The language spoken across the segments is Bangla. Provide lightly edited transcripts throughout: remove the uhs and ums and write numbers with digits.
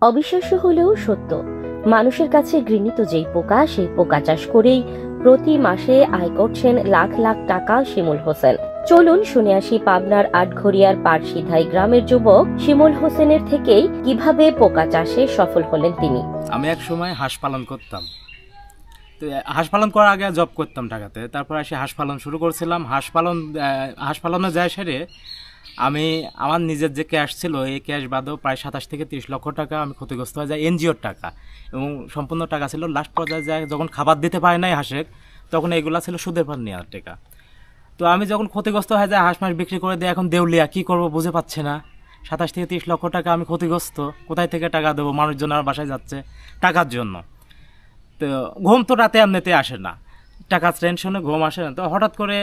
অবিশ্বাস্য হলেও সত্য, মানুষের কাছে ঘৃণিত যেই পোকা, সেই পোকা চাষ করেই প্রতি মাসে আয় করছেন লাখ লাখ টাকা শিমুল হোসেন। চলুন শুনে আসি পাবনার আটঘরিয়ার পারশিধাই গ্রামের যুবক শিমুল হোসেনের থেকেই কিভাবে পোকা চাষে সফল হলেন তিনি। আমি এক সময় হাঁস পালন করতাম। তো হাঁস পালন করার আগে জব করতাম ঢাকাতে, তারপর এসে হাঁস পালন শুরু করছিলাম। হাঁস পালনে যায় সেরে আমি আমার নিজের যে ক্যাশ ছিল, এই ক্যাশ বাদেও প্রায় 27 থেকে 30 লক্ষ টাকা আমি ক্ষতিগ্রস্ত হয়ে যায়, এনজিওর টাকা, এবং সম্পূর্ণ টাকা ছিল লাস্ট পর্যায়ে যায় যখন খাবার দিতে পারে নাই হাঁসের, তখন এগুলা ছিল সুদের পর নেওয়ার টাকা। তো আমি যখন ক্ষতিগ্রস্ত হয়ে যায়, হাঁস মাস বিক্রি করে দিয়ে এখন দেউলিয়া, কী করবো বুঝে পাচ্ছে না। 27 থেকে 30 লক্ষ টাকা আমি ক্ষতিগ্রস্ত, কোথায় থেকে টাকা দেবো? মানুষজন আর বাসায় যাচ্ছে টাকার জন্য। তো ঘুম তো রাতে এমনিতে আসে না, টাকার টেনশনে ঘুম আসে না। তো হঠাৎ করে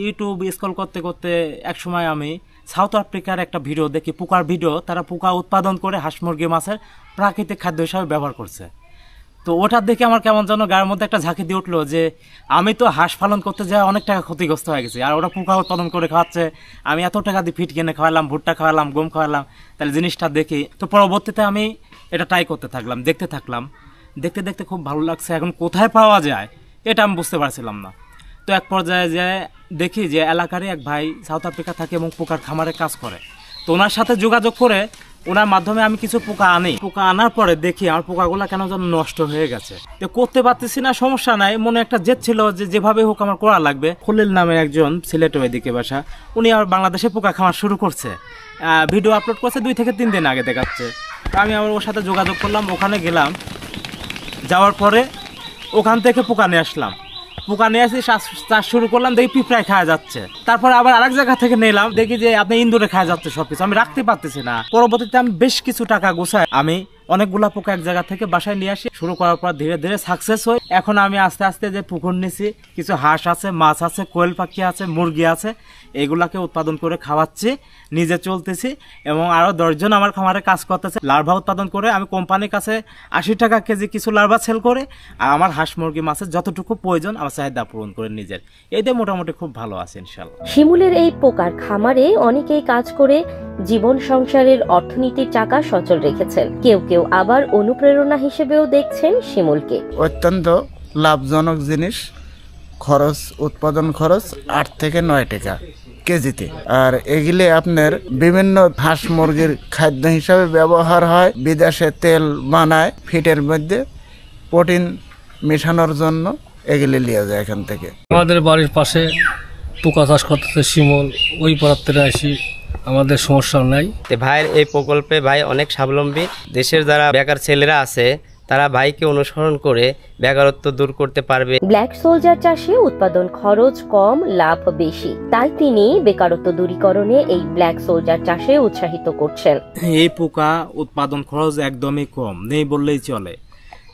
ইউটিউব স্ক্রল করতে করতে একসময় আমি সাউথ আফ্রিকার একটা ভিডিও দেখি, পোকার ভিডিও। তারা পোকা উৎপাদন করে হাঁস মুরগি মাছের প্রাকৃতিক খাদ্য হিসাবে ব্যবহার করছে। তো ওটার দেখে আমার কেমন যেন গায়ের মধ্যে একটা ঝাঁকি দিয়ে উঠলো যে আমি তো হাঁস পালন করতে যাই অনেক টাকা ক্ষতিগ্রস্ত হয়ে গেছি, আর ওরা পোকা উৎপাদন করে খাওয়াচ্ছে, আমি এত টাকা দিয়ে ফিট কিনে খাওয়ালাম, ভুট্টা খাওয়ালাম, গম খাওয়ালাম, তাহলে জিনিসটা দেখি। তো পরবর্তীতে আমি এটা ট্রাই করতে থাকলাম, দেখতে থাকলাম, দেখতে দেখতে খুব ভালো লাগছে। এখন কোথায় পাওয়া যায় এটা আমি বুঝতে পারছিলাম না। তো এক পর্যায়ে যে দেখি যে এলাকারই এক ভাই সাউথ আফ্রিকা থাকে এবং পোকার খামারে কাজ করে। তো ওনার সাথে যোগাযোগ করে ওনার মাধ্যমে আমি কিছু পোকা আনি। পোকা আনার পরে দেখি আমার পোকাগুলো কেন যেন নষ্ট হয়ে গেছে। তো করতে পারতেছি না, সমস্যা নাই, মনে একটা জেদ ছিল যে যেভাবে হোক আমার করা লাগবে। খলিল নামের একজন, সিলেট ওইদিকে বাসা, উনি আর বাংলাদেশে পোকা খামার শুরু করছে, ভিডিও আপলোড করছে 2 থেকে 3 দিন আগে দেখাচ্ছে। আমি আবার ওর সাথে যোগাযোগ করলাম, ওখানে গেলাম, যাওয়ার পরে ওখান থেকে পোকা নিয়ে আসলাম। পোকা নিয়ে আসি, চাষ শুরু করলাম, দেখি পিঁপড়ায় খাওয়া যাচ্ছে। তারপরে আবার আরেক জায়গা থেকে নিলাম, দেখি যে আপনি ইন্দুরে খাওয়া যাচ্ছে সবকিছু, আমি রাখতে পারতেছি না। পরবর্তীতে আমি বেশ কিছু টাকা গোছাই আমি অনেকগুলা পোকা এক জায়গা থেকে বাসায় নিয়ে আসি। শুরু করার পর ধীরে ধীরে সাকসেস হই। এখন আমি আস্তে আস্তে যে পুকুর নিছি, কিছু হাঁস আছে, মাছ আছে, কোয়েল পাখি আছে, মুরগি আছে, এগুলাকে উৎপাদন করে খাওয়াচ্ছি, নিজে চলতেছি, এবং আরও 10 জন আমার খামারে কাজ করতেছে। লার্ভা উৎপাদন করে আমি কোম্পানির কাছে 80 টাকা কেজি কিছু লার্ভা সেল করে, আর আমার হাঁস মুরগি মাছের যতটুকু প্রয়োজন আমার চাহিদা পূরণ করে নিজের, এতে মোটামুটি খুব ভালো আছে ইনশাল্লাহ। শিমুলের এই পোকার খামারে অনেকেই কাজ করে জীবন সংসারের অর্থনীতির চাকা সচল রেখেছেন। কেউ কেউ আবার অনুপ্রেরণা হিসেবেও দেখছেন শিমুলকে। অত্যন্ত লাভজনক জিনিস, খরচ, উৎপাদন খরচ 8 থেকে 9 টাকা কেজিতে। আর এগুলি আপনার বিভিন্ন হাঁস মুরগির খাদ্য হিসাবে ব্যবহার হয়। বিদেশে তেল বানায় ফিটের মধ্যে প্রোটিন মেশানোর জন্য, এগুলি লিয়ে যায় এখান থেকে। আমাদের বাড়ির পাশে পোকা চাষ করতেছে শিমুল, ওই পরাত্তে আসি, আমাদের সমস্যা নাই। ভাইয়ের এই প্রকল্পে ভাই অনেক স্বাবলম্বী। দেশের যারা বেকার ছেলেরা আছে তারা ভাইকে অনুসরণ করে বেকারত্ব দূর করতে পারবে। ব্ল্যাক সোলজার চাষে উৎপাদন খরচ কম, লাভ বেশি, তাই তিনি বেকারত্ব দূরীকরণে এই ব্ল্যাক সোলজার চাষে উৎসাহিত করছেন। এই পোকা উৎপাদন খরচ একদমই কম, নেই বললেই চলে।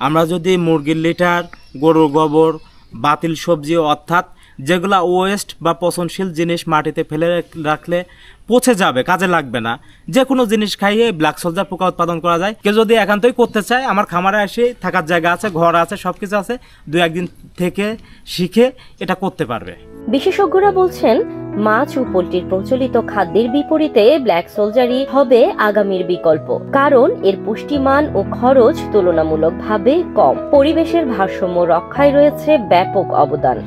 আমরা যদি মুরগির লিটার, গরুর গোবর, বাতিল সবজি, অর্থাৎ যেগুলা ওয়েস্ট বা পচনশীল জিনিস মাটিতে ফেলে রাখলে পচে যাবে, কাজে লাগবে না, যে কোনো জিনিস খাইয়ে ব্ল্যাক সোলজার পোকা উৎপাদন করা যায়। কেউ যদি একান্তই করতে চায়, আমার খামারে এসে থাকার জায়গা আছে, ঘর আছে, সবকিছু আছে, 2-1 দিন থেকে শিখে এটা করতে পারবে। বিশেষজ্ঞরা বলছেন মাছ ও পোল্ট্রির প্রচলিত খাদ্যের বিপরীতে ব্ল্যাক সোলজারই হবে আগামীর বিকল্প, কারণ এর পুষ্টিমান ও খরচ তুলনামূলকভাবে কম। পরিবেশের ভারসাম্য রক্ষায় রয়েছে ব্যাপক অবদান।